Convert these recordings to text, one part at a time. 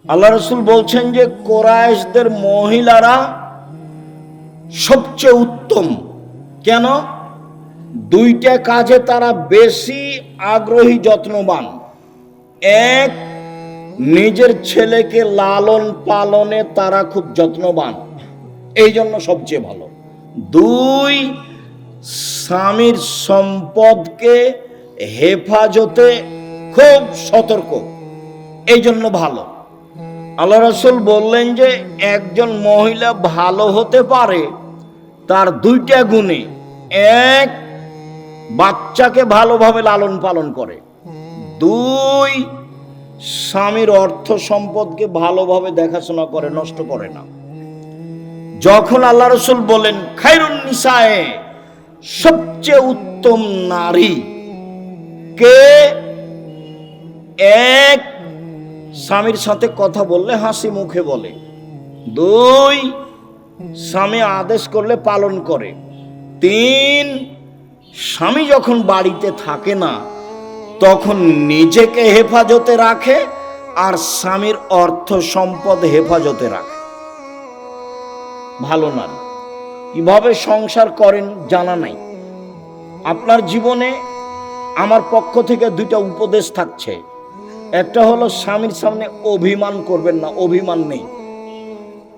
আল্লাহ রসুল বলছেন যে কোরাইশদের মহিলারা সবচেয়ে উত্তম। কেন? দুইটা কাজে তারা বেশি আগ্রহী, যত্নবান। এক, নিজের ছেলেকে লালন পালনে তারা খুব যত্নবান, এই জন্য সবচেয়ে ভালো। দুই, স্বামীর সম্পদকে হেফাজতে খুব সতর্ক, এই জন্য ভালো। আল্লাহ রাসূল বললেন যে একজন মহিলা ভালো হতে পারে তার দুইটা গুণে। এক, বাচ্চাকে ভালোভাবে লালন পালন করে। দুই, স্বামীর অর্থ সম্পদকে ভালোভাবে দেখাশোনা করে, নষ্ট করে না। যখন আল্লাহ রাসূল বলেন খায়রুন নিসায়ে, সবচেয়ে উত্তম নারী কে? এক, স্বামীর সাথে কথা বললে হাসি মুখে বলে। দুই, স্বামী আদেশ করলে পালন করে। তিন, স্বামী যখন বাড়িতে থাকে না তখন নিজেকে হেফাজতে রাখে আর স্বামীর অর্থ সম্পদ হেফাজতে রাখে। ভালো নারী। কিভাবে সংসার করেন জানা নাই। আপনার জীবনে আমার পক্ষ থেকে দুইটা উপদেশ থাকছে। একটা হলো স্বামীর সামনে অভিমান করবেন না। অভিমান নেই,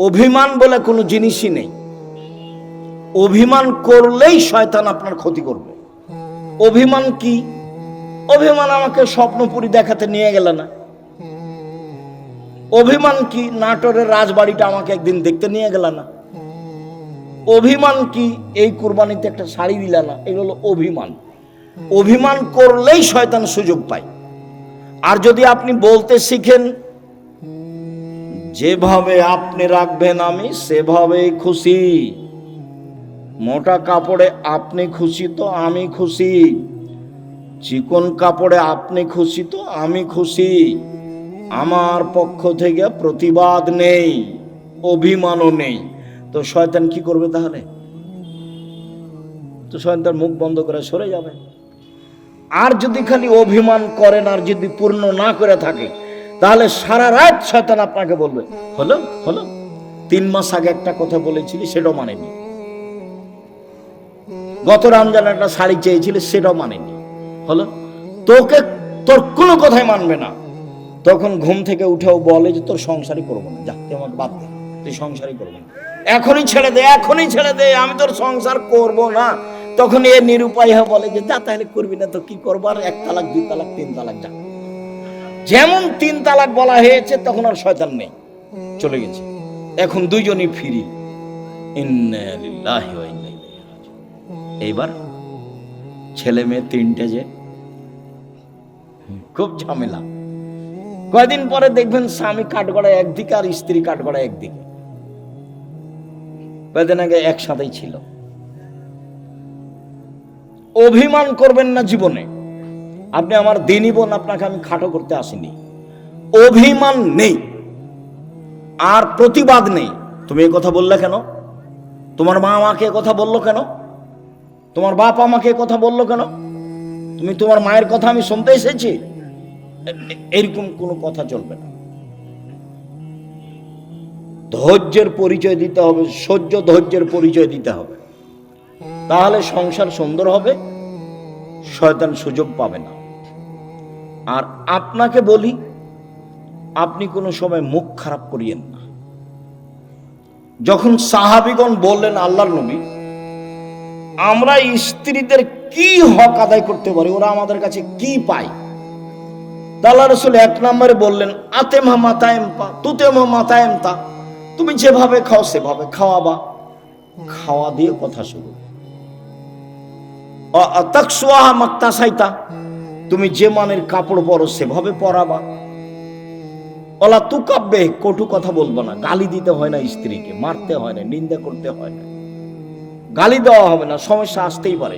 অভিমান বলে কোনো জিনিসই নেই। অভিমান করলেই শয়তান আপনার ক্ষতি করবে। অভিমান কি? অভিমান আমাকে স্বপ্নপুরী দেখাতে নিয়ে গেল না। অভিমান কি? নাটোরের রাজবাড়িটা আমাকে একদিন দেখতে নিয়ে গেল না। অভিমান কি? এই কুরবানিতে একটা শাড়ি দিলা না। এগুলো অভিমান। অভিমান করলেই শয়তান সুযোগ পায়। আর যদি আপনি বলতে শিখেন যেভাবে আপনি রাখবেন আমি সেভাবেই খুশি, মোটা কাপড়ে আপনি খুশি তো আমি খুশি, চিকন কাপড়ে আপনি খুশি তো আমি খুশি, আমার পক্ষ থেকে প্রতিবাদ নেই, অভিমানও নেই, তো শয়তান কি করবে তাহলে? তো শয়তান মুখ বন্ধ করে সরে যাবে। আর যদি খালি অভিমান করেন আর যদি পূর্ণ না করে থাকে তাহলে সারা রাত শয়তান আপনাকে বলবে হলো হলো 3 মাস আগে একটা কথা বলেছিলি সেটাও মানেনি, গত রমজানে একটা শাড়ি চেয়েছিলি সেটাও মানেনি, হলো তোকে, তোর কোনো কথাই মানবে না। তখন ঘুম থেকে উঠেও বলে যে তোর সংসারই করবো না, যা তুই আমাকে বাদ দে, তুই সংসারই করবো না, এখনই ছেড়ে দে, এখনই ছেড়ে দে, আমি তোর সংসার করবো না। তখন এ নিরুপায় হয়ে বলে যে যা তাহলে করবি না তো কি করবো, আর 1 তালাক 2 তালাক 3 তালাক যা। যেমন 3 তালাক বলা হয়েছে তখন আর শয়তান নেই, চলে গেছে। এখন দুইজনই ফ্রি। ইন্না লিল্লাহি ওয়া ইন্না ইলাইহি রাজিউন। এইবার ছেলে মেয়ে 3টে, যে খুব ঝামেলা। কয়দিন পরে দেখবেন স্বামী কাঠগড়ায় একদিকে আর স্ত্রী কাঠগড়ায় একদিকে। কয়দিন আগে একসাথেই ছিল। অভিমান করবেন না জীবনে। আপনি আমার দিনী বোন, আপনাকে আমি খাটো করতে আসিনি। অভিমান নেই আর প্রতিবাদ নেই। তুমি এই কথা বললে কেন? তোমার মা আমাকে কথা বললো কেন? তোমার বাপ আমাকে কথা বললো কেন? তুমি তোমার মায়ের কথা আমি শুনতে এসেছি? এরকম কোনো কথা চলবে না। ধৈর্যের পরিচয় দিতে হবে, সহ্য ধৈর্যের পরিচয় দিতে হবে, তাহলে সংসার সুন্দর হবে, শয়তান সুযোগ পাবে না। আর আপনাকে বলি, আপনি কোনো সময় মুখ খারাপ করিয়েন না। যখন সাহাবীগণ বললেন আল্লাহর নবী আমরা স্ত্রীদের কি হক আদায় করতে পারি, ওরা আমাদের কাছে কি পায়, আল্লাহ রাসূল 1 নম্বরে বললেন আতেমা মাতায়েম পা তুতেমা মাতায়েম তা, তুমি যেভাবে খাও সেভাবে খাওয়াবা, খাওয়া দিয়ে কথা শুরু। তাকসুহা মাক্তাসাইতা, তুমি যে মানের কাপড় পরো সেভাবে পরাবা। ওলা তুকাব্বে, কটু কথা বলবো না, গালি দিতে হয় না স্ত্রীকে, মারতে হয় না, নিন্দা করতে হয় না, গালি দেওয়া হবে না, সমস্যা আসতেই পারে।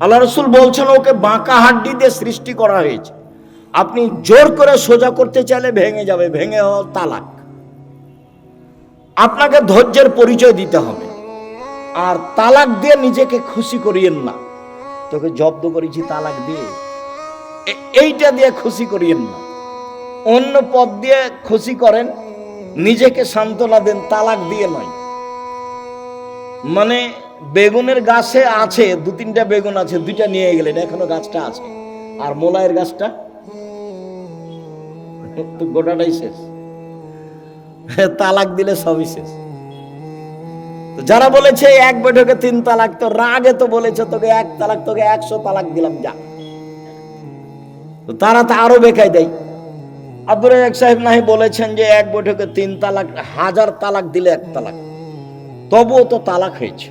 আল্লাহ রাসূল বলছেন ওকে বাঁকা হাড্ডি দিয়ে সৃষ্টি করা হয়েছে, আপনি জোর করে সোজা করতে চাইলে ভেঙে যাবে, ভেঙে হওয়া তালাক। আপনাকে ধৈর্যের পরিচয় দিতে হবে। আর তালাক দিয়ে নিজেকে খুশি করিয়েন না, তোকে জব্দ করেছি তালাক দিয়ে, এইটা দিয়ে খুশি করিয়েন না। অন্য পথ দিয়ে খুশি করেন, নিজেকে সান্ত্বনা দেন, তালাক দিয়ে নয়। মানে বেগুনের গাছে আছে 2-3টা বেগুন আছে, 2টা নিয়ে গেলেন, এখনো গাছটা আছে, আর মোলায়ের গাছটা তো গোটাটাই শেষ। তালাক দিলে সবই শেষ। যারা বলেছে 1 বৈঠকে 3 তালাক, তো রাগে তো বলেছে তোকে 1 তালাক, তোকে 100 তালাক দিলাম যা। তো তারা তো আরো বেকায় দেয়। আব্দুর রাজ্জাক সাহেব নাহি বলেছেন যে 1 বৈঠকে 3 তালাক, 1000 তালাক দিলে 1 তালাক, তবুও তো তালাক হয়েছে।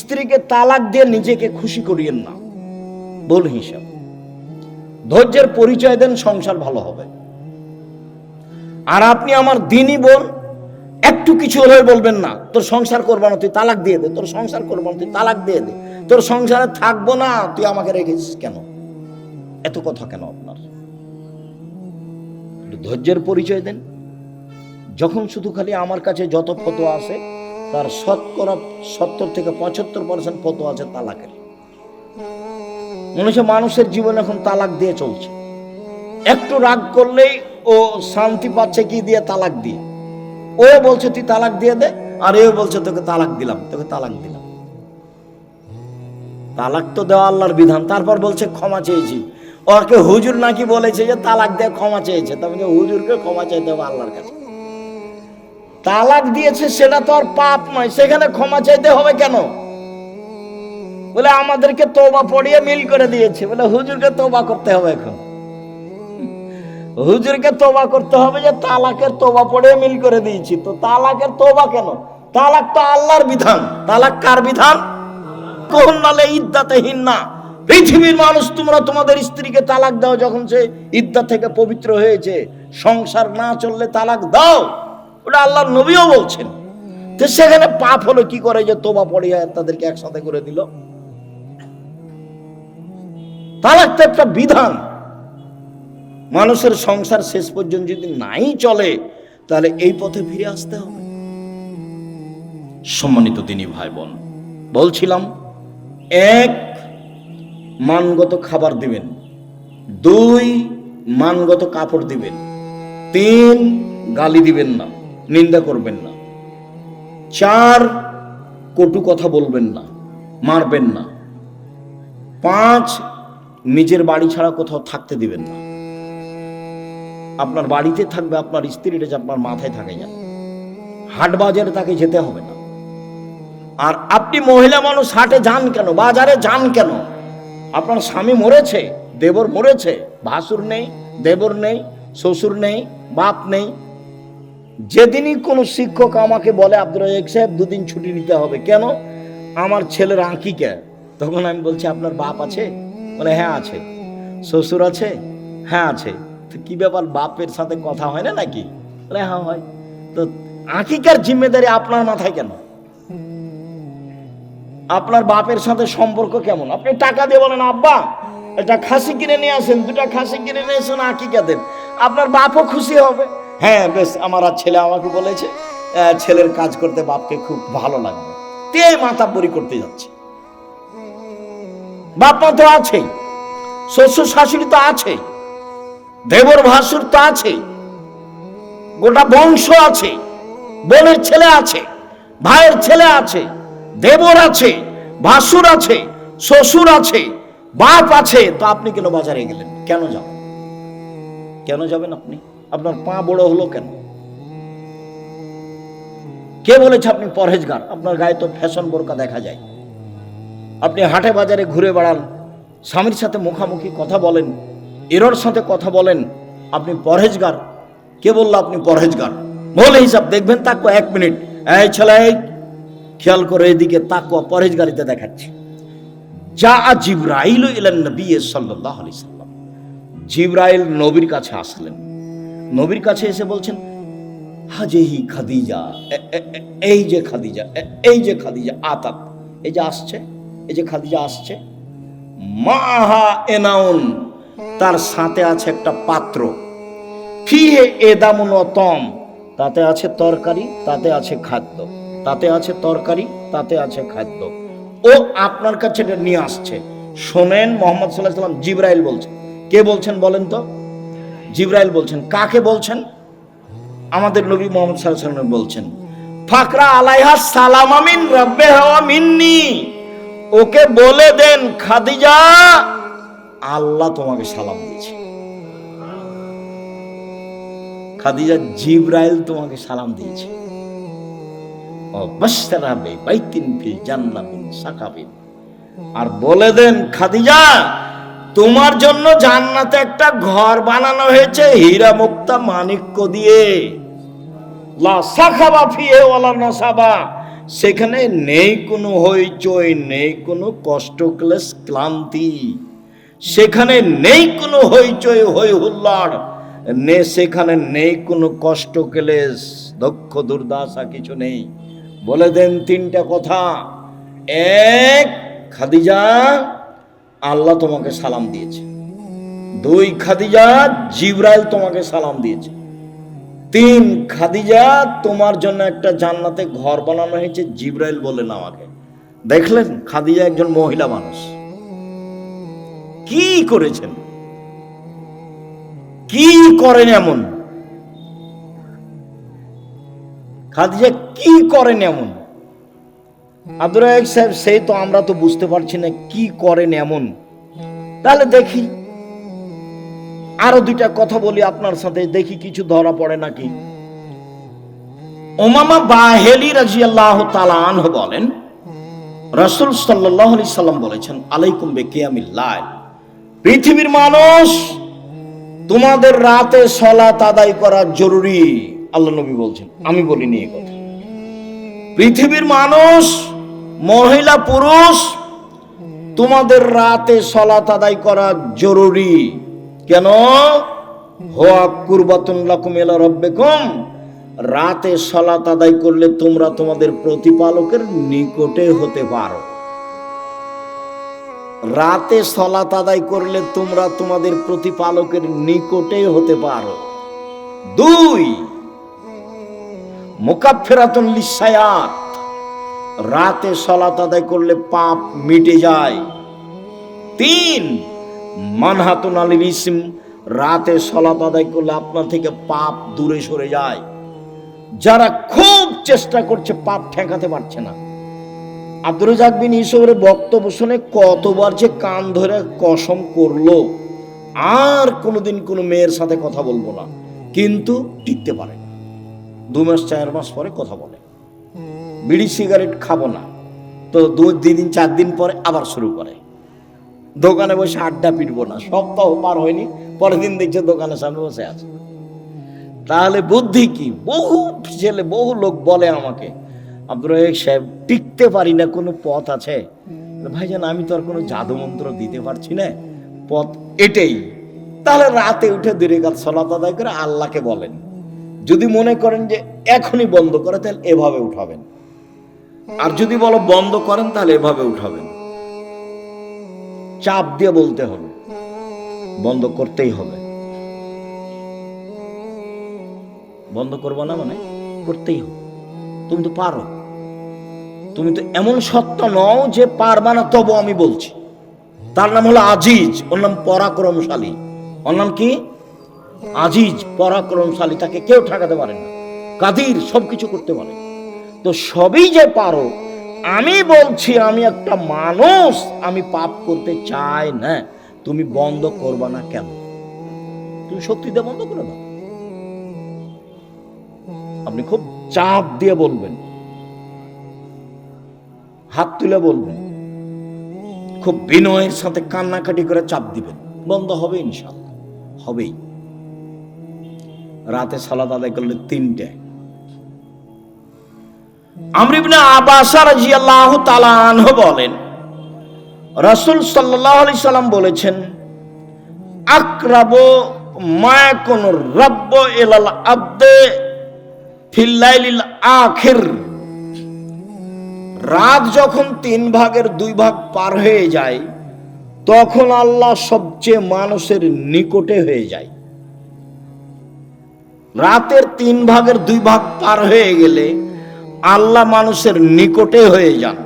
স্ত্রীকে তালাক দিয়ে নিজেকে খুশি করিয়েন না, ভুল হিসাব। ধৈর্যের পরিচয় দেন, সংসার ভালো হবে। আর আপনি আমার দিনই বোন, একটু কিছু হলে বলবেন না তোর সংসার করবো না, তুই তালাক দিয়ে দে, তোর সংসার করবো না, তুই তালাক দিয়ে দে, তোর সংসারে থাকবো না, তুই আমাকে রেখেছিস কেন, এত কথা কেন আপনার? ধৈর্যের পরিচয় দেন। যখন শুধু খালি আমার কাছে যত ফতোয়া আছে তার 70 থেকে 75% ফতোয়া আছে তালাকের। মনে হচ্ছে মানুষের জীবন এখন তালাক দিয়ে চলছে। একটু রাগ করলেই ও শান্তি পাচ্ছে কি দিয়ে? তালাক দিয়ে। ও বলছে তুই তালাক দিয়ে দে, আর এও বলছে তোকে তালাক দিলাম, তোকে তালাক দিলাম। তালাক তো দেওয়া আল্লাহর বিধান, তারপর বলছে ক্ষমা চেয়েছি। ওকে হুজুর নাকি বলেছে যে তালাক দিয়ে ক্ষমা চেয়েছে, তবে হুজুরকে ক্ষমা চাইতে হবে আল্লাহর কাছে। তালাক দিয়েছে সেটা তো আর পাপ নয়, সেখানে ক্ষমা চাইতে হবে কেন? বলে আমাদেরকে তওবা পড়িয়ে মিল করে দিয়েছে, বলে হুজুরকে তওবা করতে হবে। এখন হুজুরকে তওবা করতে হবে যে তালাকের তওবা পড়িয়ে মিল করে দিয়েছি। তো তালাকের তওবা কেন? তালাক তো আল্লাহর বিধান। তালাক কার বিধান? কোহনালে ইদ্দাতেহীন না। পৃথিবীর মানুষ, তোমরা তোমাদের স্ত্রীকে তালাক দাও যখন সে ইদ্দাত থেকে পবিত্র হয়েছে। সংসার না চললে তালাক দাও, ওটা আল্লাহর নবীও বলছেন। তো সেখানে পাপ হলো কি করে যে তওবা পড়িয়ে তাদেরকে একসাথে করে দিল? তালাক তো একটা বিধান। মানুষের সংসার শেষ পর্যন্ত যদি নাই চলে, তাহলে এই পথে ফিরে আসতে হবে। সম্মানিত দিনী ভাই বোন, বলছিলাম 1 মানগত খাবার দিবেন, 2 মানগত কাপড় দিবেন, 3 গালি দিবেন না, নিন্দা করবেন না, 4 কটু কথা বলবেন না, মারবেন না, 5 নিজের বাড়ি ছাড়া কোথাও থাকতে দিবেন না। আপনার বাড়িতে থাকবে আপনার স্ত্রীটা, যে আপনার মাথায় থাকে না, হাট বাজারে তাকে যেতে হবে না। আর আপনি মহিলা মানুষ হাটে যান কেন, বাজারে যান কেন? আপনার স্বামী মরেছে, দেবর মরেছে, ভাসুর নেই, দেবর নেই, শ্বশুর নেই, বাপ নেই। যেদিনই কোনো শিক্ষক আমাকে বলে আব্দুর রাজ্জাক সাহেব 2 দিন ছুটি নিতে হবে, কেন? আমার ছেলের আঁকিকা, তখন আমি বলছি আপনার বাপ আছে? বলে হ্যাঁ আছে। শ্বশুর আছে? হ্যাঁ আছে। তো কি ব্যাপার, বাপের সাথে কথা হয় না নাকি? বলে হ্যাঁ হয়। তো আঁকিকার জিম্মেদারি আপনার মাথায় কেন? আপনার বাপের সাথে সম্পর্ক কেমন? আপনি টাকা দিয়ে বলেন আব্বা একটা খাসি কিনে নিয়ে আসেন, 2টা খাসি কিনে নিয়ে এসেন, আঁকিকা দেন, আপনার বাপও খুশি হবে। হ্যাঁ বেশ, আমার আর ছেলে আমাকে বলেছে ছেলের কাজ করতে বাপকে খুব ভালো লাগবে, তে মাতাব্বরি করতে যাচ্ছে। বাপ মা তো আছেই, শ্বশুর শাশুড়ি তো আছে, দেবর ভাসুর তো আছে, গোটা বংশ আছে, বোনের ছেলে আছে, ভাইয়ের ছেলে আছে, দেবর আছে, ভাসুর আছে, শ্বশুর আছে, বাপ আছে। তো আপনি কেন বাজারে গেলেন? কেন যাবেন? কেন যাবেন আপনি? আপনার পা বড় হলো কেন? কে বলেছে আপনি পরহেজগার? আপনার গায়ে তো ফ্যাশন বোরকা দেখা যায়। আপনি হাটে বাজারে ঘুরে বেড়ান, স্বামীর সাথে মুখামুখি কথা বলেন, এরর সাথে কথা বলেন, আপনি পরহেজগার? কে বললো আপনি পরহেজগার? বলে হিসাব দেখবেন। তাকো 1 মিনিট, এই ছেলে খেয়াল করে এদিকে তাকো, পরহেজগারিতে দেখাচ্ছি। যা জিবরাইল ইলান নবী সাল্লাল্লাহু আলাইহি সাল্লাম, জিবরাইল নবীর কাছে আসলেন। নবীর কাছে এসে বলছেন হাজেহি খাদিজা, এই যে খাদিজা, এই যে খাদিজা আতাত, এই যে আসছে, এই যে খাদিজা আসছে, মাহা এনাউন, তার সাথে আছে একটা পাত্র, ফিহে এদামুন ওয়া তম, তাতে আছে তরকারি, তাতে আছে খাদ্য, তাতে আছে তরকারি, তাতে আছে খাদ্য। ও আপনার কাছে এটা নিয়ে আসছে। শোনেন, মুহাম্মদ সাল্লাল্লাহু আলাইহি ওয়াসাল্লাম, জিবরাইল বলছেন। কে বলছেন বলেন তো? জিবরাইল বলছেন, কাকে বলছেন? আমাদের নবী মুহাম্মদ সাল্লাল্লাহু আলাইহি ওয়াসাল্লাম বলছেন, ফাকরা আলাইহা সালাম মিন রাব্বিহা ওয়া মিন্নি, ওকে বলে দেন খাদিজা আল্লাহ তোমাকে সালাম দিয়েছে। খাদিজা, জিবরাইল তোমাকে সালাম দিয়েছে। আর বলে দেন খাদিজা, তোমার জন্য জান্নাতে একটা ঘর বানানো হয়েছে হীরা মুক্তা মাণিক্য দিয়ে, লা সাখাবা ফিহে ওয়ালা নাসাবা, সেখানে নেই কোনো হইচই, নেই কোনো কষ্ট ক্লেশ ক্লান্তি, সেখানে নেই কোনো হইচই হই হুল্লাড়, সেখানে নেই কোনো কষ্ট ক্লেশ দুঃখ দুর্দশা, কিছু নেই। বলে দেন তিনটা কথা, এক, খাদিজা আল্লাহ তোমাকে সালাম দিয়েছে, দুই, খাদিজা জিবরাইল তোমাকে সালাম দিয়েছে, তিন, খাদিজা তোমার জন্য একটা জান্নাতে ঘর বানানো হয়েছে জিবরাইল বলেন আমাকে। দেখলেন খাদিজা একজন মহিলা মানুষ কি করেছেন, কি করেন এমন, খাদিজা কি করেন এমন? আব্দুর রাজ্জাক সাহেব, সেই তো আমরা তো বুঝতে পারছি না কি করেন এমন। তাহলে দেখি আরো দুইটা কথা বলি আপনার সাথে, দেখি কিছু ধরা পড়ে নাকি। উমামা বাহেলি রাদিয়াল্লাহু তাআলা আনহু বলেন, রাসূল সাল্লাল্লাহু আলাইহি সাল্লাম বলেছেন, আলাইকুম বিকিয়ামিল লাইল, পৃথিবীর মানুষ তোমাদের রাতে সালাত আদায় করা জরুরি। আল্লাহ নবী বলছেন, আমি বলিনি এই কথা। পৃথিবীর মানুষ, মহিলা পুরুষ, তোমাদের রাতে সালাত আদায় করা জরুরি। কেন? হুয়া কুরবাতুন লাকুম ইলা রাব্বিকুম, রাতে সালাত আদায় করলে তোমরা তোমাদের প্রতিপালকের নিকটে হতে পারো। রাতে সালাত আদায় করলে তোমরা তোমাদের প্রতিপালকের নিকটে হতে পারো। দুই, মুকাফফিরাতুন লিসায়াত, রাতে সালাত আদায় করলে পাপ মিটে যায়। তিন, মানহাতুন আলিল ইসম, রাতে সালাত আদায় করলে আপনার থেকে পাপ দূরে সরে যায়। যারা খুব চেষ্টা করছে পাপ ঠেকাতে পারছে না, আব্দুর রাজ্জাক বিন ইউসুফের বক্তব্য শুনে কতবার যে কান ধরে কসম করলো আর কোনোদিন কোনো মেয়ের সাথে কথা বলবো না, কিন্তু টিকতে পারে না। 2 মাস 4 মাস পরে কথা বলে, বিড়ি সিগারেট খাবো না, তো 2 দিন 4 দিন পরে আবার শুরু করে, দোকানে বসে আড্ডা পিটবো না, সপ্তাহ পার হয়নি পরের দিন দেখছে দোকানের সামনে বসে আছে। তাহলে বুদ্ধি কি? বহু ছেলে, বহু লোক বলে আমাকে, আব্দুর রাজ্জাক সাহেব টিকতে পারি না, কোনো পথ আছে? ভাইজান, আমি তো আর কোনো জাদু মন্ত্র দিতে পারছি না, পথ এটাই। তাহলে রাতে উঠে 2 রাকাত সালাত আদায় করে আল্লাহকে বলেন। যদি মনে করেন যে এখনই বন্ধ করে, তাহলে এভাবে উঠাবেন, আর যদি বলো বন্ধ করেন তাহলে এভাবে উঠাবেন। চাপ দিয়ে বলতে হবে, বন্ধ করতেই হবে। বন্ধ করবো না মানে করতেই হবে। তুমি তো পারো, তুমি তো এমন সত্য নও যে পারবা না, তবু আমি বলছি। তার নাম হলো আজিজ, ওর নাম পরাক্রমশালী। ওর নাম কি? আজিজ, পরাক্রমশালী, তাকে কেউ ঠেকাতে পারে না। কাদির, সবকিছু করতে পারে। তো সবই যে পারো, আমি বলছি আমি একটা মানুষ, আমি পাপ করতে চাই না, তুমি বন্ধ করবা না কেন? তুমি শক্তিতে বন্ধ করে দাও। আপনি খুব চাপ দিয়ে বলবেন, হাত তুলে বলবেন, খুব বিনয়ের সাথে কান্নাকাটি করে চাপ দিবেন, বন্ধ হবে ইনশাআল্লাহ, হবেই। রাতে সালাত আদায় করলে 3টে। আমর ইবনে আব্বাস রাদিয়াল্লাহু তাআলা আনহু বলেন, রাসূল সাল্লাল্লাহু আলাইহি সাল্লাম বলেছেন, আকরাবু মা ইয়াকুনুর রাব্বু ইলাল আবদে ফিল লাইলিল আখির, রাত যখন 3 ভাগের 2 ভাগ পার হয়ে যায়, তখন আল্লাহ সবচেয়ে মানুষের নিকটে হয়ে যায়। রাতের 3 ভাগের 2 ভাগ পার হয়ে গেলে আল্লাহ মানুষের নিকটে হয়ে যান।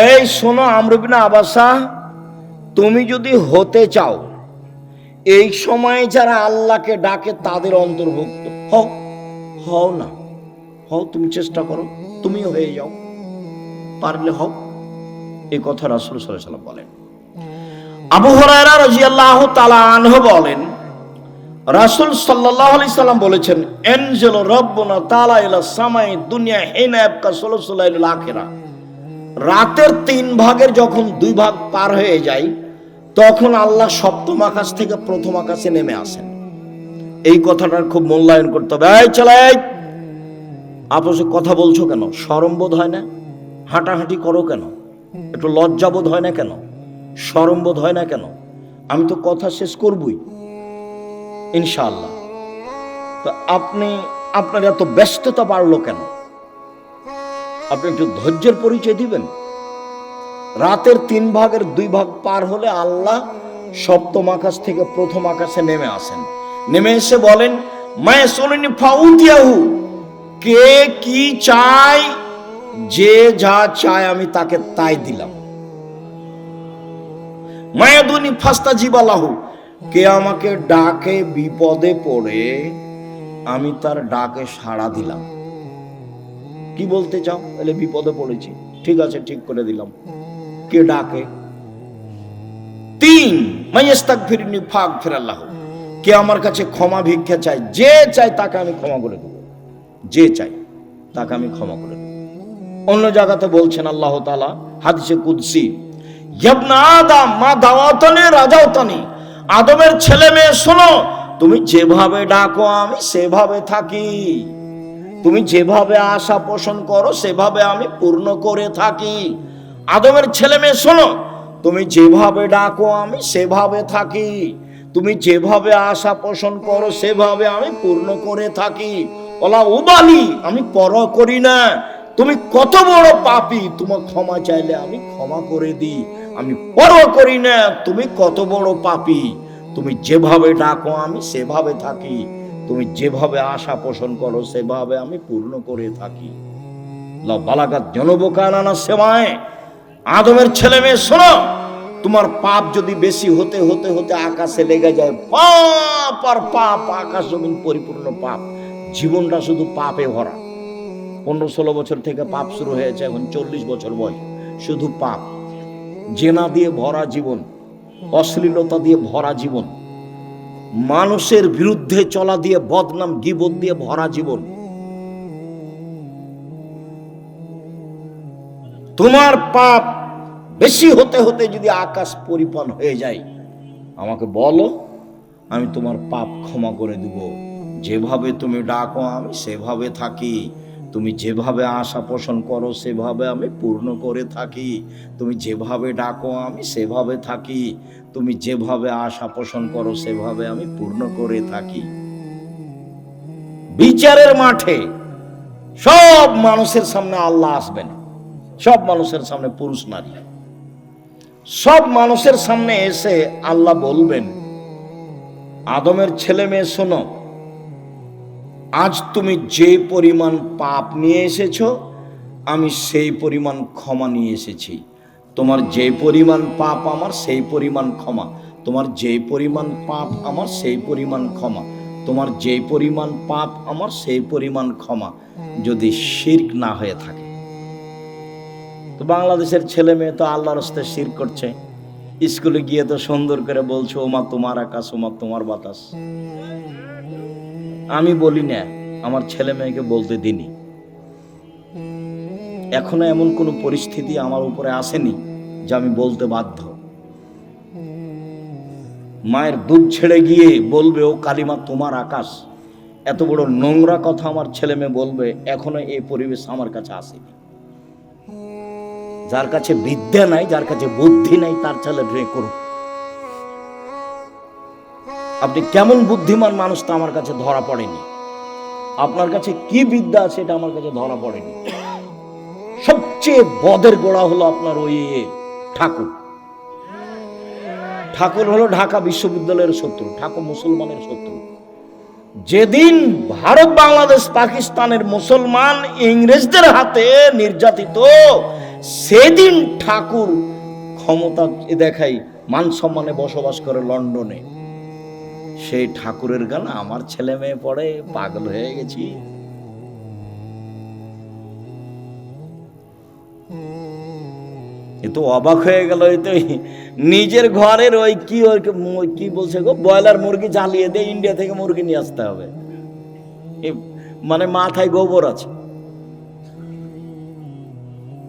এই শোনো আমর ইবনে আব্বাস, তুমি যদি হতে চাও, এই সময়ে যারা আল্লাহকে ডাকে তাদের অন্তর্ভুক্ত হও। হও না, হও, তুমি চেষ্টা করো, তুমিও হয়ে যাও, পারলে হও। এই কথা রাসূল সাল্লাল্লাহু আলাইহি ওয়াসাল্লাম বলেন। আবু হুরায়রা রাদিয়াল্লাহু তাআলা আনহু বলেন, রাসূল সাল্লাল্লাহু আলাইহি সাল্লাম বলেছেন, এনজেল রব্বুনা তাআলা ইলা সামাই দুনিয়া হিনা ইয়াবকা সুলুসুল লাইলিল আখিরা। রাতের 3 ভাগের যখন 2 ভাগ পার হয়ে যায়, তখন আল্লাহ সপ্তম আকাশ থেকে প্রথম আকাশে নেমে আসেন। এই কথাটার খুব মূল্যায়ন করতে হবে। এই ছেলে, আপসে কথা বলছো কেন? শরম বোধ হয় না? হাঁটাহাঁটি করো কেন? একটু লজ্জাবোধ হয় না কেন? শরম বোধ হয় না কেন? আমি তো কথা শেষ করবই ইনশাআল্লাহ। তো আপনার এত ব্যস্ততা বাড়লো কেন? আপনি একটু ধৈর্যের পরিচয় দিবেন। রাতের 3 ভাগের 2 ভাগ পার হলে আল্লাহ সপ্তম আকাশ থেকে প্রথম আকাশে নেমে আসেন। নেমে এসে বলেন, মায়াসুলনি ফাউতিয়াহু, কে কি চায়, যে যা চায় আমি তাকে তাই দিলাম। মায়াদুনি ফাস্তাজিবালাহু, কে আমাকে ডাকে বিপদে পড়ে আমি তার ডাকে সাড়া দিলাম। কি বলতে চাও? বলে বিপদে পড়েছি, ঠিক আছে, ঠিক করে দিলাম। কে ডাকে? 3 মাইয়াস্তাগফিরনি ফাগফিরাল্লাহু, কে আমার কাছে ক্ষমা ভিক্ষা চায়, যে চায় তাকে আমি ক্ষমা করে দেব, যে চাই তাকে আমি ক্ষমা করে দেব। অন্য জায়গাতে বলছেন আল্লাহ তাআলা হাদিসে কুদসি, ইবনা আদম মা দাওয়াতানি রাজাওতানি, আদমের ছেলে মেয়ে শোনো, তুমি যেভাবে ডাকো আমি সেভাবে থাকি, তুমি যেভাবে আশা পোষণ করো সেভাবে আমি পূর্ণ করে থাকি। আদমের ছেলে মেয়ে শোনো, তুমি যেভাবে ডাকো আমি সেভাবে থাকি, তুমি যেভাবে আশা পোষণ করো সেভাবে আমি পূর্ণ করে থাকি। ওলা উবালি, আমি পরোয়া করি না তুমি কত বড় পাপী, তোমার ক্ষমা চাইলে আমি ক্ষমা করে দিই, আমি পরোয়া করি না তুমি কত বড় পাপী, তুমি যেভাবে ডাকো আমি সেভাবে থাকি, তুমি যেভাবে আশা পোষণ করো সেভাবে আমি পূর্ণ করে থাকি। লা বালাগাত জনবকানানা সেমায়, আদমের ছেলে মেয়ে শোনো, তোমার পাপ যদি বেশি হতে হতে হতে আকাশে লেগে যায়, পাপ আর পাপ, আকাশ জমিন পরিপূর্ণ পাপ, জীবনটা শুধু পাপে ভরা। 15-16 বছর থেকে পাপ শুরু হয়েছে, এখন 40 বছর বয়স, শুধু পাপ, জেনা দিয়ে ভরা জীবন, অশ্লীলতা দিয়ে ভরা জীবন, মানুষের বিরুদ্ধে চলা দিয়ে, বদনাম গীবত দিয়ে ভরা জীবন। তোমার পাপ বেশি হতে হতে যদি আকাশ পরিপূর্ণ হয়ে যায়, আমাকে বলো, আমি তোমার পাপ ক্ষমা করে দিব। যেভাবে তুমি ডাকো আমি সেভাবে থাকি, তুমি যেভাবে আশা পোষণ করো সেভাবে আমি পূর্ণ করে থাকি, তুমি যেভাবে ডাকো আমি সেভাবে থাকি, তুমি যেভাবে আশা পোষণ করো সেভাবে আমি পূর্ণ করে থাকি। বিচারের মাঠে সব মানুষের সামনে আল্লাহ আসবেন, সব মানুষের সামনে, পুরুষ নারী সব মানুষের সামনে এসে আল্লাহ বলবেন, আদমের ছেলে মেয়ে শোনো, আজ তুমি যে পরিমাণ পাপ নিয়ে এসেছো আমি সেই পরিমাণ ক্ষমা নিয়ে এসেছি। তোমার যে পরিমাণ পাপ আমার সেই পরিমাণ ক্ষমা, তোমার যে পরিমাণ পাপ আমার সেই পরিমাণ ক্ষমা, তোমার যে পরিমাণ পাপ আমার সেই পরিমাণ ক্ষমা, যদি শিরক না হয়ে থাকে। তো বাংলাদেশের ছেলে মেয়ে তো আল্লাহর রাস্তায় শিরক করছে, স্কুলে গিয়ে তো সুন্দর করে বলছে, ওমা তোমার আকাশ, ওমা তোমার বাতাস। আমি বলি না, আমার ছেলে মেয়েকে বলতে দিনি। এখনো এমন কোন পরিস্থিতি আমার উপরে আসেনি যে আমি বলতে বাধ্য। মায়ের দুধ ছেড়ে গিয়ে বলবে, ও কালিমা তোমার আকাশ, এত বড় নোংরা কথা আমার ছেলে মেয়ে বলবে, এখনো এই পরিবেশ আমার কাছে আসেনি। যার কাছে বিদ্যা নাই, যার কাছে বুদ্ধি নাই, তার ছেলে ড্রে করুক। আপনি কেমন বুদ্ধিমান মানুষ তা আমার কাছে ধরা পড়েনি, আপনার কাছে কি বিদ্যা আছে এটা আমার কাছে ধরা পড়েনি। সবচেয়ে বদের গোড়া হলো আপনার ওই ঠাকুর। ঠাকুর হলো ঢাকা বিশ্ববিদ্যালয়ের শত্রু, ঠাকুর মুসলমানের শত্রু। যেদিন ভারত, বাংলাদেশ, পাকিস্তানের মুসলমান ইংরেজদের হাতে নির্যাতিত, সেদিন ঠাকুর ক্ষমতা দেখাই মান সম্মানে বসবাস করে লন্ডনে। সেই ঠাকুরের গান আমার ছেলে মেয়ে পড়ে, পাগল হয়ে গেছি। এ তো অবাক হয়ে গেল। এই তো নিজের ঘরের ওই কি বলছে গো, ব্রয়লার মুরগি জ্বালিয়ে দিয়ে ইন্ডিয়া থেকে মুরগি নিয়ে আসতে হবে, মানে মাথায় গোবর আছে।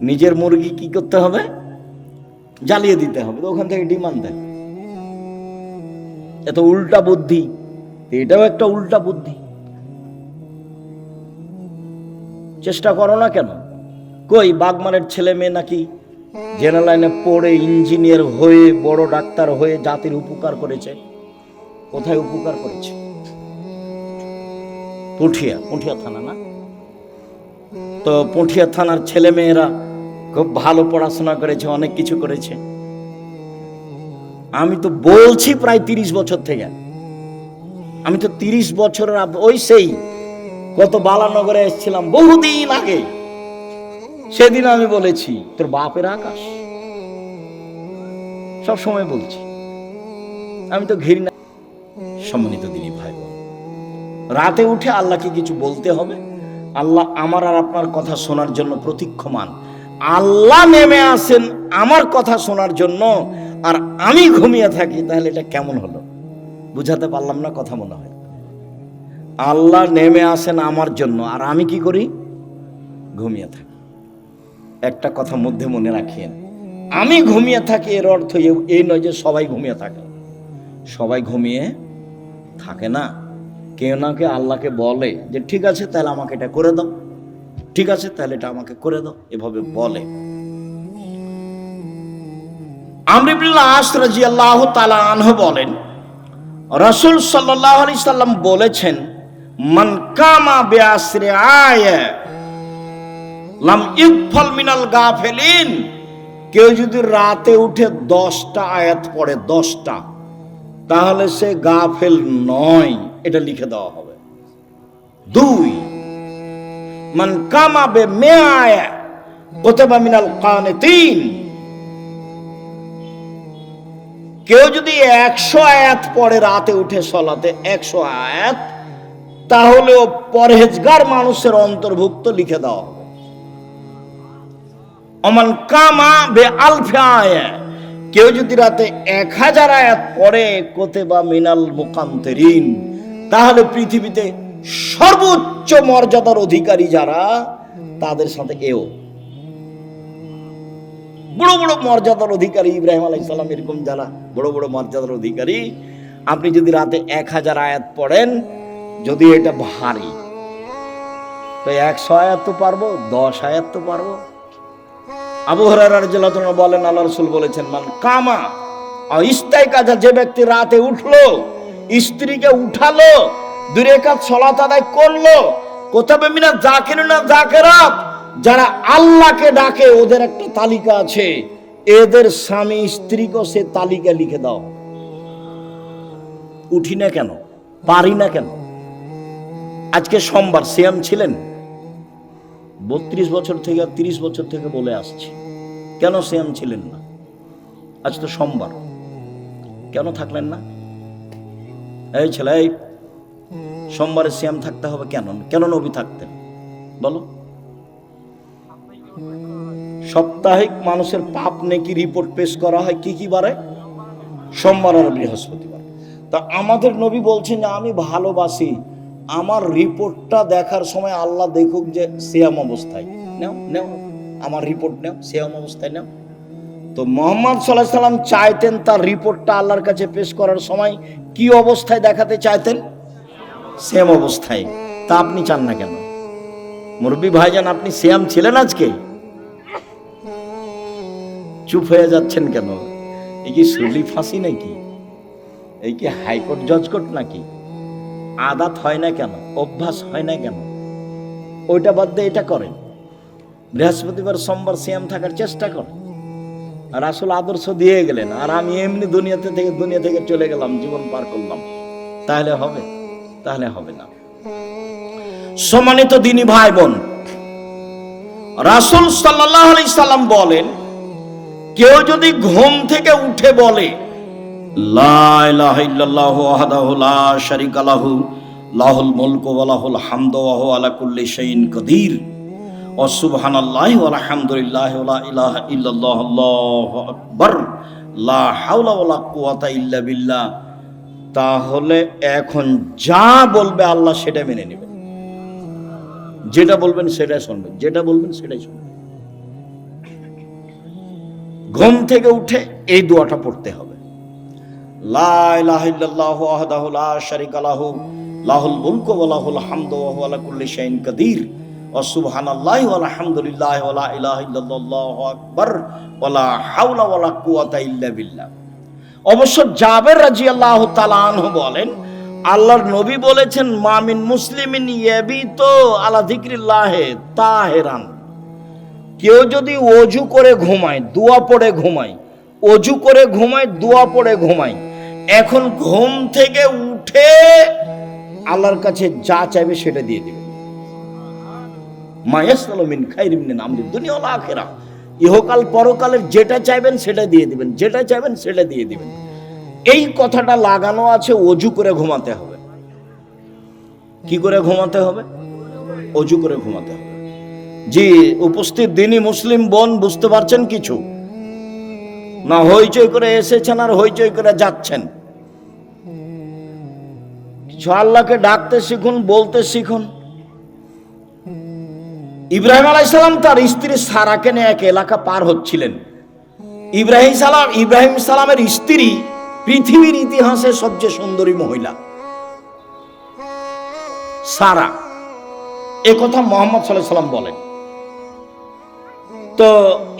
নিজের মুরগি কি করতে হবে, জ্বালিয়ে দিতে হবে, তো ওখান থেকে ডিমান্ড দেয়। এত উল্টা বুদ্ধি, এটাও একটা উল্টা বুদ্ধি। চেষ্টা করো না কেন? কই বাগমানের ছেলে মেয়ে নাকি জেনারেল লাইনে পড়ে ইঞ্জিনিয়ার হয়ে বড় ডাক্তার হয়ে জাতির উপকার করেছে। কোথায় উপকার করেছে? পুঠিয়া থানা না? তো পুঠিয়া থানার ছেলে মেয়েরা খুব ভালো পড়াশোনা করেছে, অনেক কিছু করেছে। আমি তো বলছি প্রায় 30 বছর থেকে, আমি তো 30 বছরের ওই সেই কত বালানগরে এসেছিলাম বহুদিন আগে, সেদিন আমি বলেছি তোর বাপের আকাশ, সব সময় বলছি, আমি তো ঘৃণা। সম্মানিত দিনী ভাই বোন, রাতে উঠে আল্লাহকে কিছু বলতে হবে। আল্লাহ আমার আর আপনার কথা শোনার জন্য প্রতীক্ষমান। আল্লাহ নেমে আসেন আমার কথা শোনার জন্য, আর আমি ঘুমিয়ে থাকি, তাহলে এটা কেমন হলো? বুঝাতে পারলাম না কথা মনে হয়। আল্লাহ নেমে আসেন আমার জন্য, আর আমি কি করি? ঘুমিয়ে থাকি। একটা কথা মধ্যে মনে রাখিয়েন, আমি ঘুমিয়ে থাকি এর অর্থ এই নয় যে সবাই ঘুমিয়ে থাকে। সবাই ঘুমিয়ে থাকে না। কেউ না কেউ আল্লাহকে বলে যে ঠিক আছে তাহলে আমাকে এটা করে দাও, ঠিক আছে তাহলে এটা আমাকে করে দাও, এভাবে বলে। আমর ইবনে আস রাদিয়াল্লাহু তাআলা আনহু বলেন, রাসূল সাল্লাল্লাহু আলাইহি সাল্লাম বলেছেন, মান কামা বিআসরি আয়া লাম ইগফাল মিনাল গাফিলিন। কেউ যদি রাতে উঠে 10টা আয়াত পড়ে, 10টা, তাহলে সে গাফেল নয়, এটা লিখে দেওয়া হবে। 2, মান কামা বিমিয়া আয়া কুতিবা মিনাল কানিতিন। কেউ যদি 100 আয়াত পড়ে রাতে উঠে সলাতে, 100 আয়াত, তাহলেও পরহেজগার মানুষের অন্তর্ভুক্ত লিখে দেওয়া হবে। অমান কামা বে আলফি আয়া, কেউ যদি রাতে 1000 আয়াত পড়ে কুতিবা মিনাল মুকান্তিরিন, তাহলে পৃথিবীতে সর্বোচ্চ মর্যাদার অধিকারী যারা, তাদের সাথে এও বড় বড় মর্যাদার অধিকারী, ইব্রাহিম আলাইহিস সালাম এরকম যারা বড় বড় মর্যাদার অধিকারী, আপনি যদি রাতে 1000 আয়াত পড়েন, যদি এটা ভারী, তো 100 আয়াত তো পারবো, 10 আয়াত তো পারবো। আবু হুরায়রা রাদিয়াল্লাহু তাআলা বলেন, আল্লাহ রাসূল বলেছেন, মান কামা ইস্তাইকাজা, যে ব্যক্তি রাতে উঠলো, স্ত্রীকে উঠালো, 2 রাকাত সালাত আদায় করলো, কুতিবা মিনাল যাকিরিনা যাকিরাত, যারা আল্লাহকে ডাকে ওদের একটা তালিকা আছে, এদের স্বামী স্ত্রীকে সে তালিকা লিখে দাও। উঠি না কেন, পারি না কেন? আজকে সোমবার, সিয়াম ছিলেন 32 বছর থেকে, 30 বছর থেকে বলে আসছি, কেন সিয়াম ছিলেন না? আজ তো সোমবার, কেন থাকলেন না? এই ছেলে, সোমবারে সিয়াম থাকতে হবে কেন? কেন নবী থাকতেন বলো? সাপ্তাহিক মানুষের পাপ নেকি রিপোর্ট পেশ করা হয় কি কি বারে? সোমবার আর বৃহস্পতিবার। তা আমাদের নবী বলছেন যে আমি ভালোবাসি আমার রিপোর্টটা দেখার সময় আল্লাহ দেখুক যে সিয়াম অবস্থায়। নেও নেও আমার রিপোর্ট নেও, সিয়াম অবস্থায় নেও। তো মুহাম্মদ সাল্লাল্লাহু আলাইহি সাল্লাম চাইতেন তার রিপোর্টটা আল্লাহর কাছে পেশ করার সময় কি অবস্থায় দেখাতে চাইতেন? সিয়াম অবস্থায়। তা আপনি চান না কেন? মুরব্বী ভাইজান, আপনি সিয়াম ছিলেন আজকে? চুপ হয়ে যাচ্ছেন কেন? এই কি সুলি ফাঁসি নাকি? এই কি হাইকোর্ট জজকোর্ট নাকি? আদাত হয় না কেন? অভ্যাস হয় না কেন? ওইটা বাদ দিয়ে এটা করেন। বৃহস্পতিবার সোমবার সিয়াম থাকার চেষ্টা করেন। আর আসলে আদর্শ দিয়ে গেলেন, আর আমি এমনি দুনিয়া থেকে চলে গেলাম, জীবন পার করলাম, তাহলে হবে? তাহলে হবে না। সম্মানিত দিনী ভাই বোন, রাসূল সাল্লাল্লাহু আলাইহি সাল্লাম বলেন, কেউ যদি ঘুম থেকে উঠে বলে লা ইলাহা ইল্লাল্লাহু ওয়াহদাহু লা শারীকা লাহু লাহুল মুলকু ওয়া লাহুল হামদু ওয়া হুয়া আলা কুল্লি শাইইন কাদির ওয়া সুবহানাল্লাহি ওয়া আলহামদুলিল্লাহি ওয়া লা ইলাহা ইল্লাল্লাহু আল্লাহু আকবার লা হাওলা ওয়া লা কুওয়াতা ইল্লা বিল্লাহ। তাহলে এখন যা বলবে আল্লাহ সেটা মেনে নেবেন, যেটা বলবেন সেটাই শুনবেন, যেটা বলবেন সেটাই শুনবেন। ঘুম থেকে উঠে এই দোয়াটা পড়তে হবে, লা ইলাহা ইল্লাল্লাহু ওয়াহদাহু লা শারীকা লাহু লাহুল মুলকু ওয়া লাহুল হামদু ওয়া হুয়া আলা কুল্লি শাইইন কাদির ওয়া সুবহানাল্লাহি ওয়া আলহামদুলিল্লাহি ওয়া লা ইলাহা ইল্লাল্লাহু আকবার ওয়া লা হাওলা ওয়া লা কুওয়াতা ইল্লা বিল্লাহ। অবশ্য জাবের রাদিয়াল্লাহু তাআলা আনহু বলেন, আল্লাহর নবী বলেছেন, মামিন মুসলিমিন ইয়াবিতু আলা যিকরিল্লাহি তাহিরান, কেউ যদি ওযু করে ঘুমায়, দোয়া পড়ে ঘুমায়, ওযু করে ঘুমায়, দোয়া পড়ে ঘুমায়, এখন ঘুম থেকে উঠে আল্লাহর কাছে যা চাইবে সেটা দিয়ে দিবে। মা ইয়াসআলু মিন খাইরিন মিন আমরি দুনিয়া ওয়াল আখিরাহ, ইহকাল পরকালের যেটা চাইবেন সেটা দিয়ে দিবেন, যেটা চাইবেন সেটা দিয়ে দিবেন। এই কথাটা লাগানো আছে ওযু করে ঘুমাতে হবে। কি করে ঘুমাতে হবে? ওযু করে ঘুমাতে হবে। জি, উপস্থিত দিনী মুসলিম বোন বুঝতে পারছেন কিছু? না হইচই করে এসেছেন আর হইচই করে যাচ্ছেন? কিছু আল্লাহকে ডাকতে শিখুন, বলতে শিখুন। ইব্রাহিম আলাইহিস সালাম তার স্ত্রী সারাকে নিয়ে এক এলাকা পার হচ্ছিলেন। ইব্রাহিম সালামের স্ত্রী পৃথিবীর ইতিহাসে সবচেয়ে সুন্দরী মহিলা সারা, এ কথা মুহাম্মদ সাল্লাল্লাহু আলাইহি সাল্লাম বলেন। তো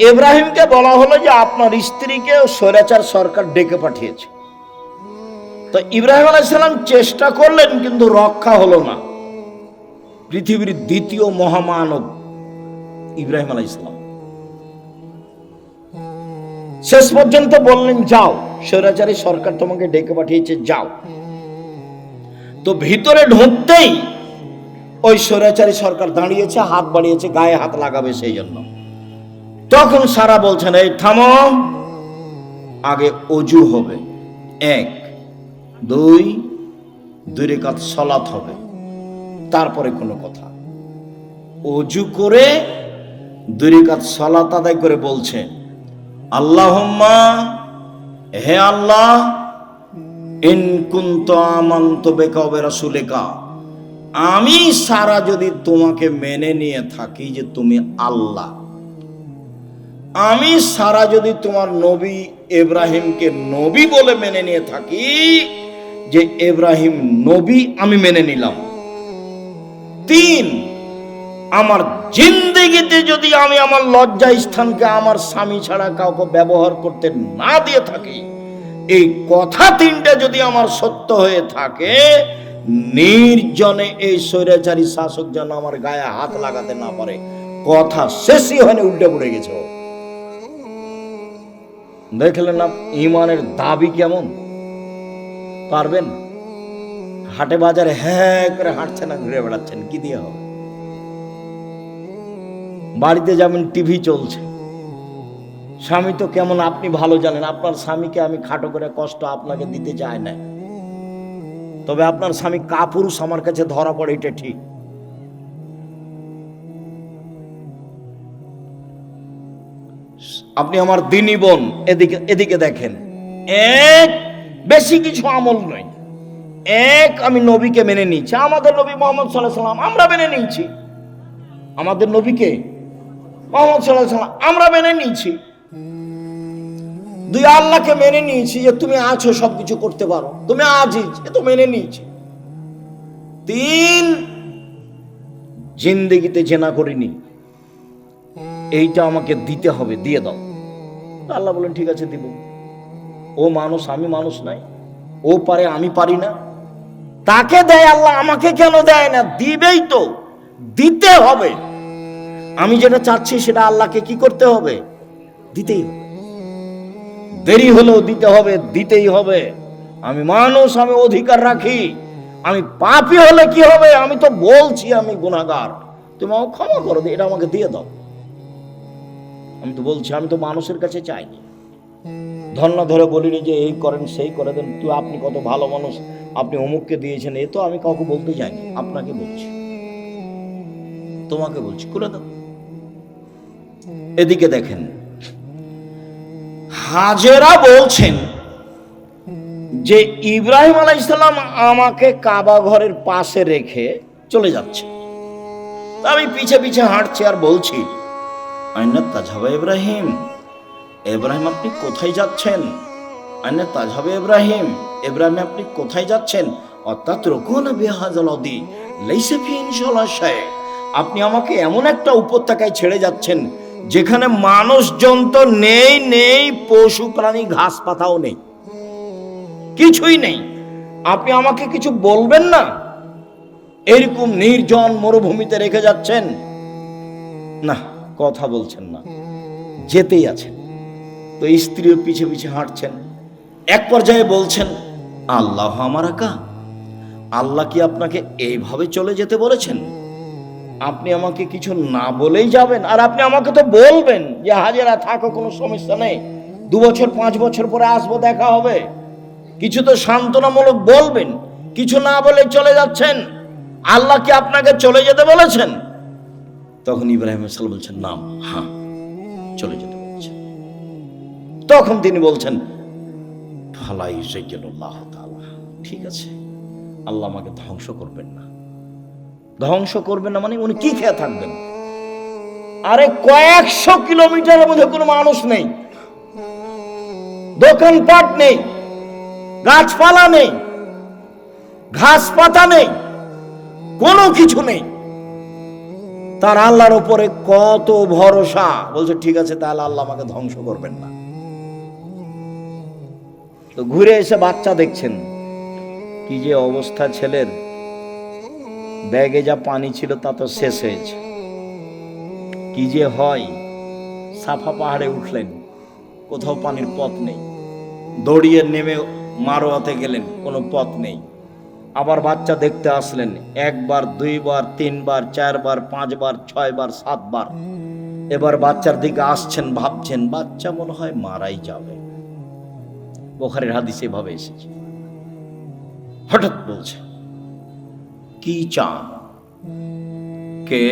ইব্রাহিমকে বলা হলো যে আপনার স্ত্রীকে স্বৈরাচার সরকার ডেকে পাঠিয়েছে। তো ইব্রাহিম আলাইহিস সালাম চেষ্টা করলেন কিন্তু রক্ষা হলো না। পৃথিবীর দ্বিতীয় মহামানব ইব্রাহিম আলাইহিস সালাম শেষ পর্যন্ত বললেন, যাও, স্বৈরাচারী সরকার তোমাকে ডেকে পাঠিয়েছে, যাও। তো ভিতরে ঢুকতেই ওই স্বৈরাচারী সরকার দাঁড়িয়েছে, হাত বাড়িয়েছে, গায়ে হাত লাগাবে সেই জন্য। তখন সারা বলছেন, এই থামো, আগে ওযু হবে, 1 2 রাকাত সালাত হবে, তারপরে কোনো কথা। ওযু করে 2 রাকাত সালাত আদায় করে বলছে, আল্লাহুম্মা, হে আল্লাহ, ইন কুনতু আমানতু বিকা ওয়া বিরাসূলিকা, আমি সারা যদি তোমাকে মেনে নিয়ে থাকি যে তুমি আল্লাহ, আমি সারা যদি তোমার নবী ইব্রাহিমকে নবী বলে মেনে নিয়ে থাকি যে ইব্রাহিম নবী, আমি মেনে নিলাম। 3, আমার জিন্দেগিতে যদি আমি আমার লজ্জা স্থানকে আমার স্বামী ছাড়া কাউকে ব্যবহার করতে না দিয়ে থাকি, এই কথা 3টা যদি আমার সত্য হয়ে থাকে, নির্জনে এই স্বৈরাচারী শাসক যেন আমার গায়ে হাত লাগাতে না পারে। কথা শেষই হয়নি, উল্টে পড়ে গেছে। দেখলেন না ঈমানের দাবি কেমন? পারবেন? হাটে বাজারে হ্যাঁ করে হাঁটছেন না, ঘুরে বেড়াচ্ছেন, কি দিয়ে হবে? বাড়িতে যাবেন, টিভি চলছে, স্বামী তো কেমন আপনি ভালো জানেন। আপনার স্বামীকে আমি খাটো করে কষ্ট আপনাকে দিতে চাই না, তবে আপনার স্বামী কাপুরুষ আমার কাছে ধরা পড়ে, এটা ঠিক। আপনি আমার দিনী বোন, এদিকে দেখেন, বেশি কিছু আমল নয়। আমি নবীকে মেনে নিয়েছি, আমাদের নবী মুহাম্মদ সাল্লাল্লাহু আলাইহি সাল্লাম আমরা মেনে নিয়েছি, আমাদের নবীকে মুহাম্মদ সাল্লাল্লাহু আলাইহি সাল্লাম আমরা মেনে নিয়েছি। 2, আল্লাহকে মেনে নিয়েছি যে তুমি আছো, সবকিছু করতে পারো, তুমি আজিজ, এ তো মেনে নিয়েছি। 3, জিন্দেগিতে জেনা করিনি, এইটা আমাকে দিতে হবে, দিয়ে দাও। আল্লাহ বলেন, ঠিক আছে দিব। ও মানুষ, আমি মানুষ নাই, ও পারে, আমি পারি না। তাকে দেয় আল্লাহ, আমাকে কেন দেয় না? দিবেই তো, দিতে হবে। আমি যেটা চাচ্ছি সেটা আল্লাহকে কি করতে হবে? দিতেই হবে। দেরি হলেও দিতে হবে, দিতেই হবে। আমি মানুষ, আমি অধিকার রাখি। আমি পাপী হলে কি হবে? আমি তো বলছি আমি গুনাহগার, তুমি আমাকে ক্ষমা করো, এটা আমাকে দিয়ে দাও। আমি তো বলছি, আমি তো মানুষের কাছে চাইনি। ধর্ণা ধরে বলিনি যে এই করেন সেই করে দেন, তুই আপনি কত ভালো মানুষ, আপনি অমুককে দিয়েছেন, এ তো আমি কাউকে বলতে যাইনি, আপনাকে বলছি, তোমাকে বলছি, করে দাও। এদিকে দেখেন, হাজেরা বলছেন যে ইব্রাহিম আলাইহিস সালাম আমাকে কাবা ঘরের পাশে রেখে চলে যাচ্ছে, আমি পিছে পিছে হাঁটছি আর বলছি, আইনা তাজহাবা ইব্রাহিম, ইব্রাহিম আপনি কোথায় যাচ্ছেন? আইনা তাজহাবা ইব্রাহিম, ইব্রাহিম আপনি কোথায় যাচ্ছেন? অর্থাৎ রকুনা বিহাযাল আদি লাইসা ফি ইনশাআল্লাহ শাই, আপনি আমাকে এমন একটা উপত্যকায় ছেড়ে যাচ্ছেন যেখানে মানুষজন তো নেই, নেই পশু প্রাণী, ঘাস পাতাও নেই, কিছুই নেই, আপনি আমাকে কিছু বলবেন না? এরকম নির্জন মরুভূমিতে রেখে যাচ্ছেন, না কথা বলছেন না, যেতেই আছেন। তো স্ত্রীও পিছে পিছে হাঁটছেন, এক পর্যায়ে বলছেন, আল্লাহ আমার আকা, আল্লাহ কি আপনাকে এইভাবে চলে যেতে বলেছেন? আপনি আমাকে কিছু না বলেই যাবেন? আর আপনি আমাকে তো বলবেন যে হাজেরা থাকো, কোনো সমস্যা নেই, 2 বছর 5 বছর পরে আসবো, দেখা হবে, কিছু তো সান্ত্বনামূলক বলবেন, কিছু না বলে চলে যাচ্ছেন, আল্লাহ কি আপনাকে চলে যেতে বলেছেন? তখন ইব্রাহিম আলাইহিস সালাম বলছেন, নাম, হ্যাঁ চলে যেতে বলেছেন। তখন তিনি বলছেন, ফালাই যাইয়াল্লাহু তাআলা, ঠিক আছে, আল্লাহ আমাকে ধ্বংস করবেন না। ধ্বংস করবেন না মানে উনি কি খেয়ে থাকবেন? আরে কয়েকশো কিলোমিটারের মধ্যে কোনো মানুষ নেই, দোকানপাট নেই, গাছপালা নেই, ঘাস পাতা নেই, কোনো কিছু নেই, তার আল্লাহর উপরে কত ভরসা। বলছে ঠিক আছে, তাহলে আল্লাহ আমাকে ধ্বংস করবেন না। তো ঘুরে এসে বাচ্চা দেখছেন, কি যে অবস্থা ছেলের, ব্যাগে যা পানি ছিল তা তো শেষ হয়েছে, কি যে হয়। সাফা পাহাড়ে উঠলেন, কোথাও পানির পথ নেই, দৌড়িয়ে নেমে মারোয়াতে গেলেন, কোনো পথ নেই। আবার বাচ্চা দেখতে আসলেন, 1 বার 2 বার 3 বার 4 বার 5 বার 6 বার 7 বার। এবার বাচ্চার দিকে আসছেন, ভাবছেন বাচ্চা মনে হয় মারাই যাবে, বুখারীর হাদিসে এভাবে এসেছে। হঠাৎ বলছে, কি চান? কে?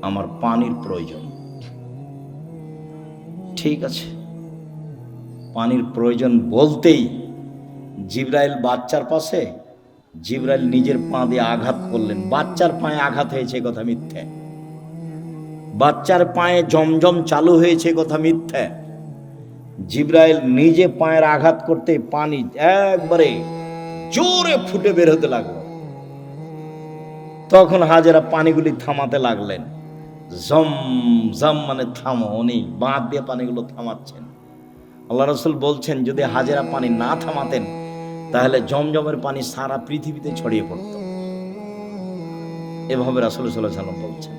আমার পানির প্রয়োজন। ঠিক আছে, পানির প্রয়োজন বলতেই জিবরাইল বাচ্চার পাশে, জিবরাইল নিজের পা দিয়ে আঘাত করলেন। বাচ্চার পায়ে আঘাত হয়েছে কথা মিথ্যে, বাচ্চার পায়ে জমজম চালু হয়েছে কথা মিথ্যে। জিবরাইল নিজে পায়ের আঘাত করতে পানি একবারে জোরে ফুটে বের হতে লাগলো। তখন হাজেরা পানিগুলি থামাতে লাগলেন, জম জম মানে থামো, উনি বাঁধ দিয়ে পানিগুলো থামাচ্ছেন। আল্লাহ রাসূল বলছেন, যদি হাজেরা পানি না থামাতেন তাহলে জমজমের পানি সারা পৃথিবীতে ছড়িয়ে পড়ত। এভাবে রাসূল সাল্লাল্লাহু আলাইহি ওয়াসাল্লাম বলছেন।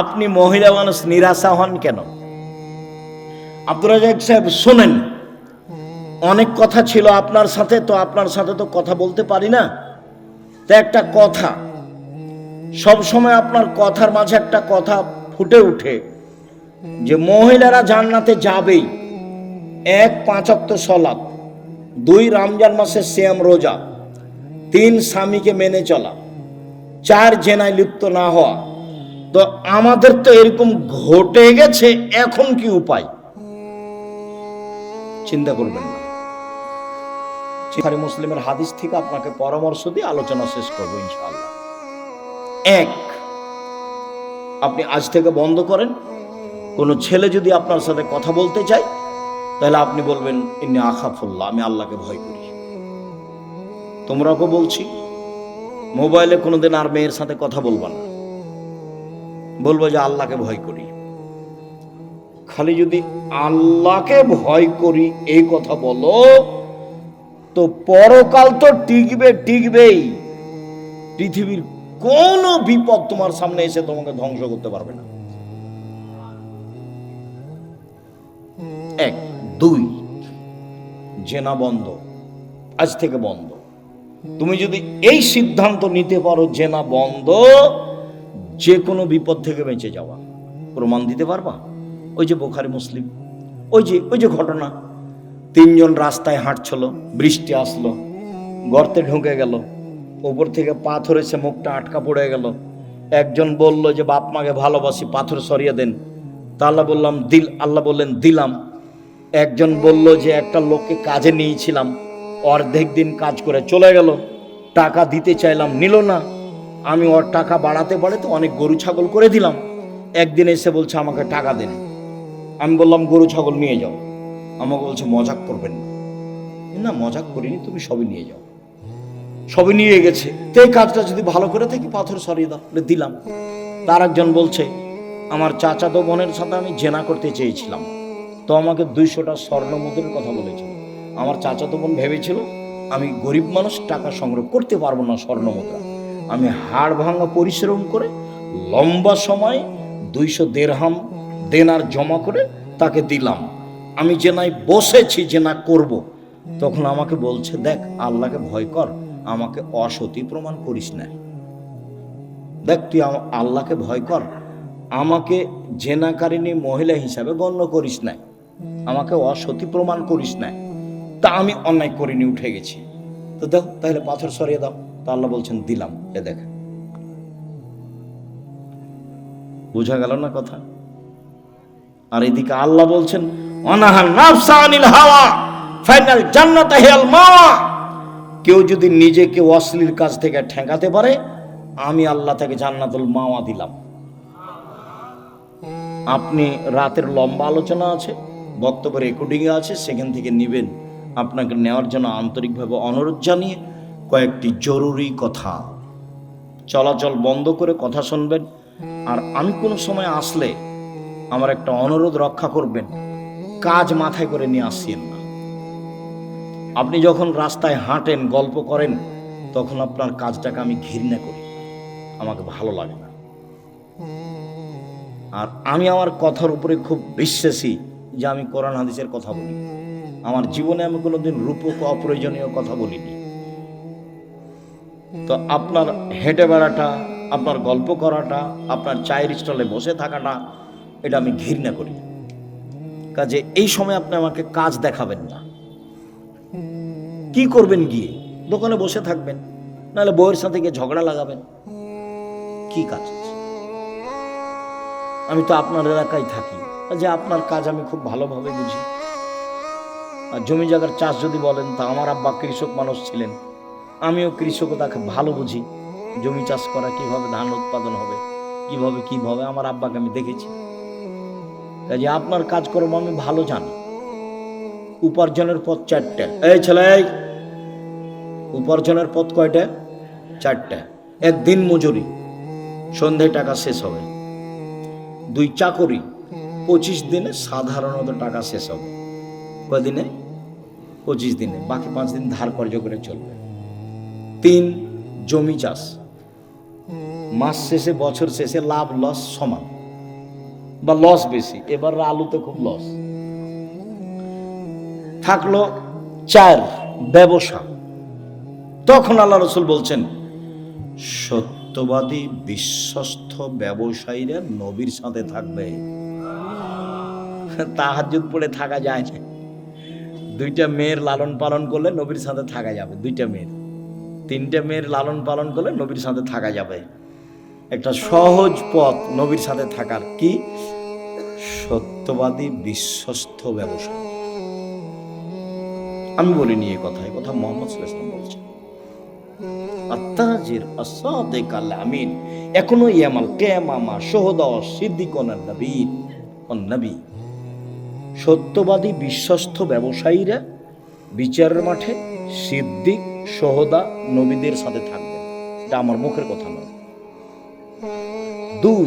আপনি মহিলা মানুষ নিরাশা হন কেন? আব্দুর রাজ্জাক সাহেব শোনেন, অনেক কথা ছিল আপনার সাথে, তো আপনার সাথে তো কথা বলতে পারি না, তো একটা কথা, সব সময় আপনার কথার মাঝে একটা কথা ফুটে উঠে যে মহিলারা জান্নাতে যাবেই। 1 5 ওয়াক্ত সালাত, 2 রমজান মাসের সিয়াম রোজা, 3 স্বামীকে মেনে চলা, 4 জেনায় লিপ্ত না হওয়া। তো আমাদের তো এরকম ঘটে গেছে, এখন কি উপায়? চিন্তা করবেন না, বুখারী মুসলিমের হাদিস থেকে আপনাকে পরামর্শ দিয়ে আলোচনা শেষ করবো ইনশাআল্লাহ। 1, আপনি আজ থেকে বন্ধ করেন, কোনো ছেলে যদি আপনার সাথে কথা বলতে চায় তাহলে আপনি বলবেন, ইন্নী আখাফুল্লাহ, আমি আল্লাহকে ভয় করি। তোমরাকে বলছি, মোবাইলে কোনোদিন আর মেয়ের সাথে কথা বলবা না, বলবো যে আল্লাহকে ভয় করি। খালি যদি আল্লাহকে ভয় করি এই কথা বলো, তো পরকাল তো টিকবেই। পৃথিবীর কোন বিপদ তোমার সামনে এসে তোমাকে ধ্বংস করতে পারবে না। 1, 2, জেনা বন্ধ, আজ থেকে বন্ধ। তুমি যদি এই সিদ্ধান্ত নিতে পারো জেনা বন্ধ, যে কোনো বিপদ থেকে বেঁচে যাওয়া। প্রমাণ দিতে পারবা? ওই যে বুখারী মুসলিম, ওই যে ঘটনা, তিনজন রাস্তায় হাঁটছিল, বৃষ্টি আসলো, গর্তে ঢুকে গেল, উপর থেকে পাথর এসে মুখটা আটকা পড়ে গেল। একজন বলল যে বাপ মাকে ভালোবাসি, পাথর সরিয়ে দেন। তা আল্লাহ বললেন দিলাম। একজন বলল যে একটা লোককে কাজে নিয়েছিলাম, অর্ধেক দিন কাজ করে চলে গেল, টাকা দিতে চাইলাম নিল না, আমি ওর টাকা বাড়াতে বাড়াতে অনেক গরু ছাগল করে দিলাম। একদিন এসে বলছে আমাকে টাকা দেন। আমি বললাম গরু ছাগল নিয়ে যাও। আমাকে বলছে মজাক করবেন না। মজাক করিনি, তুমি সবই নিয়ে যাও। সবই নিয়ে গেছে। তো এই কাজটা যদি ভালো করে থাকি পাথর সরিয়ে দাও, দিলাম। তার একজন বলছে আমার চাচাতো বোনের সাথে আমি জেনা করতে চেয়েছিলাম, তো আমাকে 200টা স্বর্ণ মুদ্রার কথা বলেছিল। আমার চাচাতো বোন ভেবেছিল আমি গরিব মানুষ, টাকা সংগ্রহ করতে পারবো না স্বর্ণ মুদ্রা। আমি হাড় ভাঙা পরিশ্রম করে লম্বা সময় 200 দিরহাম দেনার জমা করে তাকে দিলাম। আমি জেনায় বসেছি, জেনা করব। তখন আমাকে বলছে দেখ আল্লাহকে ভয় কর, আমাকে অসতী প্রমাণ করিস না। দেখ তুই আল্লাহকে ভয় কর, আমাকে জেনাকারিনী মহিলা হিসাবে গণ্য করিস না, আমাকে অসতী প্রমাণ করিস না। তা আমি অন্যায় করিনি, উঠে গেছি। তো দাও তাহলে পাথর সরিয়ে দাও। তা আল্লাহ বলছেন দিলাম। এ দেখ, বোঝা গেল না কথা? আর এদিকে আল্লাহ বলছেন অনাহান নাফসা আনিল হাওয়া ফাইনাল জান্নাত হিয়াল মাওয়া। কেউ যদি নিজেকে অশ্লীল কাজ থেকে ঠেকাতে পারে, আমি আল্লাহ তাকে জান্নাতুল মাওয়া দিলাম। আপনি রাতের লম্বা আলোচনা আছে, বক্তব্য রেকর্ডিং আছে, সেখান থেকে নিবেন। আপনাকে নেওয়ার জন্য আন্তরিকভাবে অনুরোধ জানিয়ে কয়েকটি জরুরি কথা, চলাচল বন্ধ করে কথা শুনবেন। আর আমি কোনো সময় আসলে আমার একটা অনুরোধ রক্ষা করবেন, কাজ মাথায় করে নিয়ে আসছেন না। আপনি যখন রাস্তায় হাঁটেন, গল্প করেন, তখন আপনার কাজটাকে আমি ঘৃণা করি, আমাকে ভালো লাগে না। আর আমি আমার কথার উপরে খুব বিশ্বাসী যে আমি কোরআন হাদিসের কথা বলি। আমার জীবনে আমি কোনোদিন রূপক অপ্রয়োজনীয় কথা বলিনি। তো আপনার হেঁটে বেড়াটা, আপনার গল্প করাটা, আপনার চায়ের স্টলে বসে থাকাটা, এটা আমি ঘৃণা করি। কাজে এই সময় আপনি আমাকে কাজ দেখাবেন না। কি করবেন? গিয়ে দোকানে বসে থাকবেন, নাহলে বউয়ের সাথে গিয়ে ঝগড়া লাগাবেন। কি কাজ? আমি তো আপনার এলাকায় থাকি, যে আপনার কাজ আমি খুব ভালোভাবে বুঝি। আর জমি জায়গার চাষ যদি বলেন, তা আমার আব্বা কৃষক মানুষ ছিলেন, আমিও কৃষকতাকে ভালো বুঝি। জমি চাষ করা, কিভাবে ধান উৎপাদন হবে, কিভাবে আমার আব্বাকে আমি দেখেছি। কাজে আপনার কাজকর্ম আমি ভালো জানি। উপার্জনের পথ 4টা। এই ছেলে, উপার্জনের পথ কয়টা? 4টা। 1 দিন মজুরি, সন্ধ্যায় টাকা শেষ হবে। 2 চাকরি, 25 দিনে সাধারণত টাকা শেষ হবে। কয়দিনে? 25 দিনে। বাকি 5 দিন ধার কর্য করে চলবে। 3 জমি চাষ, মাস শেষে বছর শেষে লাভ লস সমান বা লস বেশি। এবার আলুতে খুব লস থাকলো। 4 ব্যবসা। তখন আল্লাহ রাসূল বলছেন সত্যবাদী বিশ্বস্ত ব্যবসায়ীরা নবীর সাথে থাকবে। তাহাজ্জুদ পড়ে থাকা যায় না। 2টা মেয়ের লালন পালন করলে নবীর সাথে থাকা যাবে। 2টা মেয়ের, 3টে মেয়ের লালন পালন করলে নবীর সাথে থাকা যাবে। একটা সহজ পথ নবীর সাথে থাকার, কি? সত্যবাদী বিশ্বস্ত ব্যবসা। আমি বলিনি এই কথা, এই কথা মুহাম্মদ সাল্লাল্লাহু আলাইহি ওয়াসাল্লাম বলছেন। আত-তাজির আস-সাদিক আল-আমিন এখনো ইয়ামাল কিয়ামা শুহাদা সিদ্দিকুন নবী। সত্যবাদী বিশ্বস্ত ব্যবসায়ীরা বিচারের মাঠে সিদ্দিক, শুহাদা, নবীদের সাথে থাকবে। এটা আমার মুখের কথা নয়। 2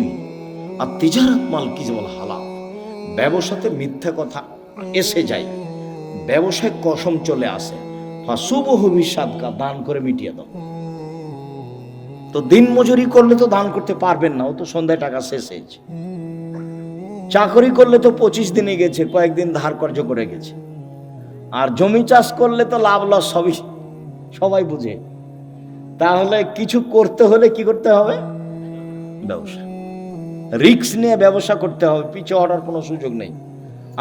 আত-তিজারাত মাল কিজবাল হালাল। ব্যবসাতে মিথ্যা কথা এসে যায়, ব্যবসায় কসম চলে আসে। ফাসুবহু বিসাদকা, দান করে মিটিয়ে দাও। তো দিন মজুরি করলে তো দান করতে পারবেন না, ও তো সন্ধ্যায় টাকা শেষ হয়েছে। চাকরি করলে তো 25 দিনে গেছে, কয়েকদিন ধার কর্য করে গেছে। আর জমি চাষ করলে তো লাভ লস সবাই বুঝে। তাহলে কিছু করতে হলে কি করতে হবে? ব্যবসা। রিস্ক নিয়ে ব্যবসা করতে হবে, পিছু হটার কোনো সুযোগ নেই।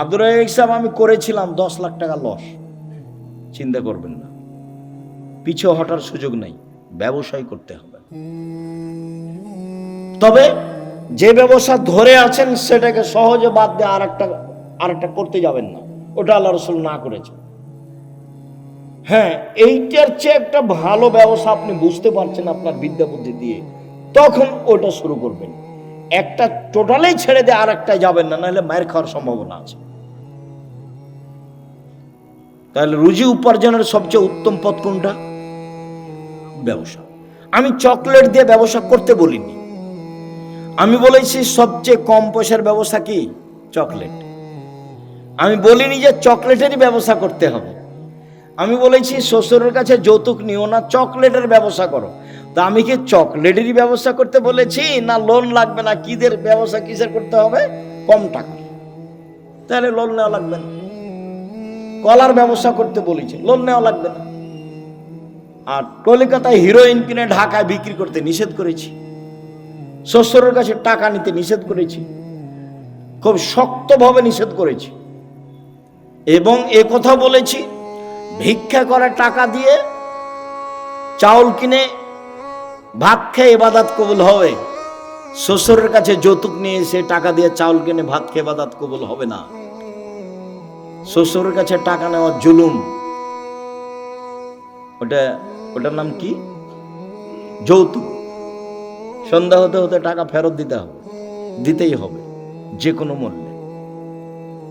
আব্দুর রাজ্জাক সাহেব, আমি করেছিলাম 10 লাখ টাকা লস, চিন্তা করবেন না, পিছু হটার সুযোগ নেই, ব্যবসায় করতে হবে। তবে যে ব্যবসা ধরে আছেন সেটাকে সহজে বাদ দিয়ে আরেকটা করতে যাবেন না, ওটা আল্লাহ রাসূল না করেছে। হ্যাঁ, এইটার চেয়ে একটা ভালো ব্যবসা আপনি বুঝতে পারছেন আপনার বিদ্যা বুদ্ধি দিয়ে, তখন ওটা শুরু করবেন। একটা টোটালেই ছেড়ে দিয়ে আরেকটায় যাবেন না, নাহলে মায়ের খাওয়ার সম্ভাবনা আছে। তাহলে রুজি উপার্জনের সবচেয়ে উত্তম পথ কোনটা? ব্যবসা। আমি চকলেট দিয়ে ব্যবসা করতে বলিনি, আমি বলেছি সবচেয়ে কম পয়সার ব্যবসা কি? চকলেট। আমি বলিনি যে চকলেটেরই ব্যবসা করতে হবে, আমি বলেছি শ্বশুরের কাছে যৌতুক নিও না, চকলেটের ব্যবসা করো। তা আমি কি চকলেটেরই ব্যবসা করতে বলেছি, না লোন লাগবে না কিদের ব্যবসা কিসের করতে হবে? কম টাকা, তাহলে লোন নেওয়া লাগবে না। কলার ব্যবসা করতে বলেছি, লোন নেওয়া লাগবে না। আর কলকাতায় হিরোইন কিনে ঢাকায় বিক্রি করতে নিষেধ করেছি, শ্বশুরের কাছে টাকা নিতে নিষেধ করেছি, খুব শক্তভাবে নিষেধ করেছি। এবং এ কথা বলেছি, ভিক্ষা করে টাকা দিয়ে চাউল কিনে ভাত খেয়ে ইবাদত কবুল হবে, শ্বশুরের কাছে যৌতুক নিয়ে এসে টাকা দিয়ে চাউল কিনে ভাত খেয়ে ইবাদত কবুল হবে না। শ্বশুরের কাছে টাকা নেওয়া জুলুম, ওটার নাম কি? যৌতুক। সন্ধ্যা হতে হতে টাকা ফেরত দিতেই হবে যে কোনো মূল্যে।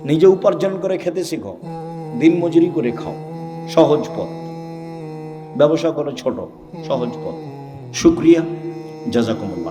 নিজে উপার্জন করে খেতে শিখো, দিন মজুরি করে খাও, সহজ পথ। ব্যবসা করো ছোট, সহজ পথ। শুকরিয়া, জাযাকুমুল্লাহ।